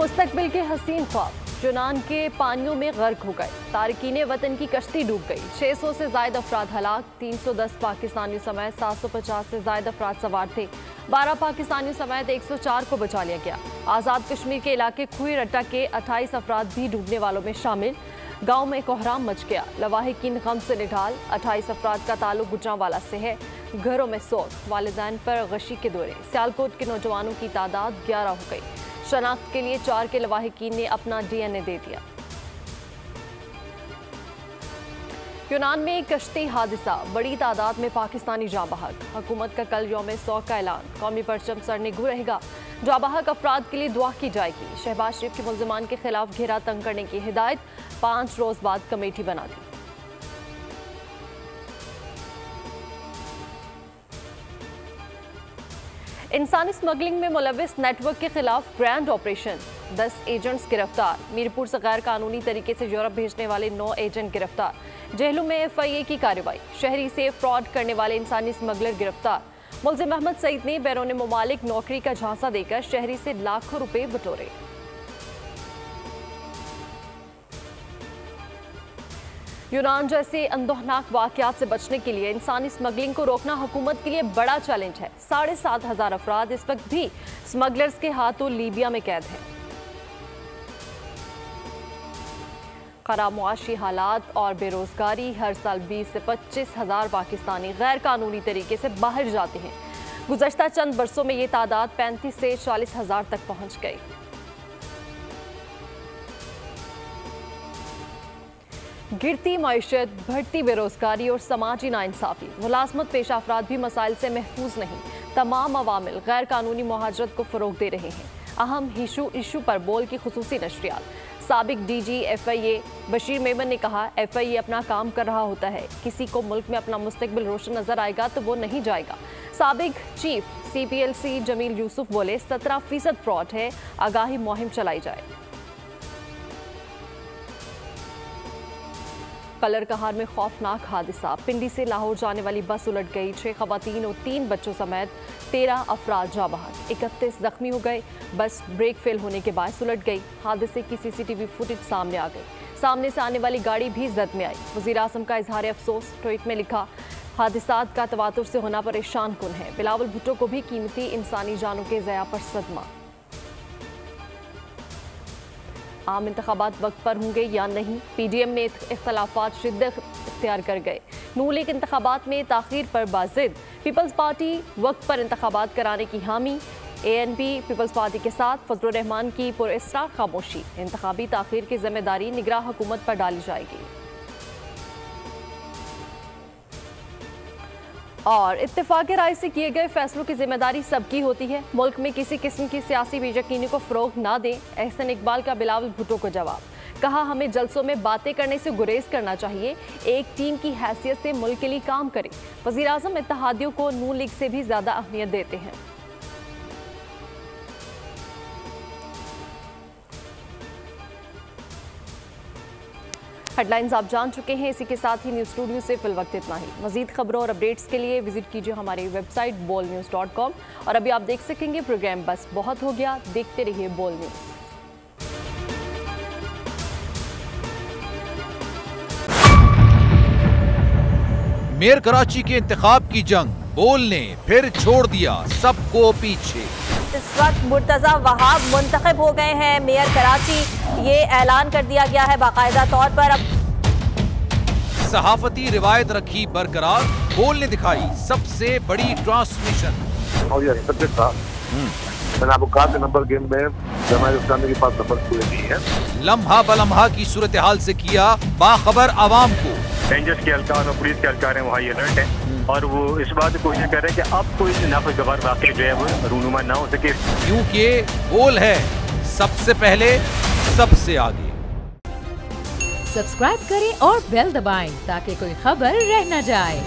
मुस्तकबिल के हसीन ख्वाब यूनान के पानियों में गर्क हो गए। तारकीने वतन की कश्ती डूब गई। 600 से ज्यादा अफराद हलाक। 310 पाकिस्तानियों समेत 750 से ज्यादा अफराद सवार थे। 12 पाकिस्तानियों समेत 104 को बचा लिया गया। आज़ाद कश्मीर के इलाके खुई रट्टा के 28 अफराद भी डूबने वालों में शामिल। गांव में कोहराम मच गया। लवाहिकीन गम से निढाल। 28 अफराद का ताल्लुक गुजरांवाला से है। घरों में सोग, वालिदैन पर गशी के दौरे। सियालकोट के नौजवानों की तादाद 11 हो गई। शनाख्त के लिए 4 के लवाहिकीन ने अपना DNA दे दिया। यूनान में एक कश्ती हादसा, बड़ी तादाद में पाकिस्तानी जाँ बहक। हुकूमत का कल यौम सोग का ऐलान। कौमी परचम सरनिगू रहेगा। जाँ बहक अफराद के लिए दुआ की जाएगी। शहबाज शरीफ के मुल्जिमान के खिलाफ घेरा तंग करने की हिदायत। 5 रोज बाद कमेटी बना दी। इंसानी स्मगलिंग में मुलविस नेटवर्क के खिलाफ ग्रैंड ऑपरेशन। 10 एजेंट्स गिरफ्तार। मीरपुर से गैर कानूनी तरीके से यूरोप भेजने वाले 9 एजेंट गिरफ्तार। जेलों में FIA की कार्रवाई। शहरी से फ्रॉड करने वाले इंसानी स्मगलर गिरफ्तार। मुल्जिम अहमद सईद ने बैरून मुमालिक नौकरी का झांसा देकर शहरी से लाखों रुपए बटोरे। यूनान जैसे अंदोहनाक वाकयात से बचने के लिए इंसानी स्मगलिंग को रोकना हुकूमत के लिए बड़ा चैलेंज है। 7,500 अफराद इस वक्त भी स्मगलर्स के हाथों लीबिया में कैद हैं। खराब मुआशी हालात और बेरोजगारी। हर साल 20 से 25,000 पाकिस्तानी गैर कानूनी तरीके से बाहर जाते हैं। गुज़श्ता चंद बरसों में ये तादाद 35 से 40,000 तक पहुंच गई। गिरती मईशत, बढ़ती बेरोजगारी और समाजी नाइंसाफी। मुलाजमत पेशा अफराद भी मसाइल से महफूज नहीं। तमाम अवामिल गैर कानूनी मुहाजरत को फ़रोग दे रहे हैं। अहम इशू पर बोल की खुसूसी नशरियात। साबिक DG FIA बशीर मेमन ने कहा, FIA अपना काम कर रहा होता है। किसी को मुल्क में अपना मुस्तकबिल रोशन नजर आएगा तो वो नहीं जाएगा। साबिक चीफ CPLC जमील यूसुफ बोले, 17% फ्रॉड है, आगाही मुहिम चलाई जाए। कलर कहार में खौफनाक हादसा। पिंडी से लाहौर जाने वाली बस उलट गई। 6 खवातीन और 3 बच्चों समेत 13 अफराद जाँ बहक। 31 जख्मी हो गए। बस ब्रेक फेल होने के बाद उलट गई। हादसे की CCTV फुटेज सामने आ गई। सामने से आने वाली गाड़ी भी जद में आई। वज़ीर आज़म का इजहार अफसोस। ट्वीट में लिखा, हादसात का तवातुर से होना परेशान कुन है। बिलावल भुट्टो को भी कीमती इंसानी जानों के ज़या पर सदमा। आम इंतखाबात वक्त पर होंगे या नहीं, PDM में इख्तलाफात शिद्दत इख्तियार कर गए। नून लीग इंतखाबात में ताखीर पर बाजिद। पीपल्स पार्टी वक्त पर इंतखाबात कराने की हामी। ANP पीपल्स पार्टी के साथ फजलुर रहमान की पुरअसरार खामोशी। इंतखाबी ताखीर की जिम्मेदारी निगरान हुकूमत पर डाली जाएगी। और इत्तेफाक राय से किए गए फैसलों की जिम्मेदारी सबकी होती है। मुल्क में किसी किस्म की सियासी बेयकीनी को फ़रोग ना दें। एहसन इकबाल का बिलावल भुट्टो को जवाब। कहा, हमें जलसों में बातें करने से गुरेज करना चाहिए। एक टीम की हैसियत से मुल्क के लिए काम करें। वज़ीर आज़म इत्तेहादियों को नून लीग से भी ज़्यादा अहमियत देते हैं। हेडलाइंस आप जान चुके हैं। इसी के साथ ही न्यूज़ स्टूडियो से फिल वक्त इतना ही। मजीद खबरों और अपडेट्स के लिए विजिट कीजिए हमारी वेबसाइट bolnews.com। और अभी आप देख सकेंगे प्रोग्राम बस बहुत हो गया। देखते रहिए बोल न्यूज़। मेयर कराची के इंतखाब की जंग, बोल ने फिर छोड़ दिया सबको पीछे। इस वक्त मुर्तजा वहाब मुंतखब हो गए हैं मेयर कराची। ये ऐलान कर दिया गया है बाकायदा तौर पर। अब सहाफती रिवायत रखी बरकरार, बोल ने दिखाई सबसे बड़ी ट्रांसमिशन। और ये सब्जेक्ट था, मैंने आपको कहा कि नंबर गेम में जमात इस्लामी के पास नंबर पूरे नहीं है। लम्हा बलम्हा की सूरत हाल से किया बाखबर आवाम को। रेंजर्स के एहलकार और पुलिस के एहलकार हैं, वहाँ ये अलर्ट है और वो इस बात की कोशिश कर रहे हैं कि अब कोई नाखुशगवार वाक़या जो है वो रूनुमा ना हो सके, क्योंकि बोल है सबसे पहले सबसे आगे। सब्सक्राइब करें और बेल दबाएं ताकि कोई खबर रह न जाए।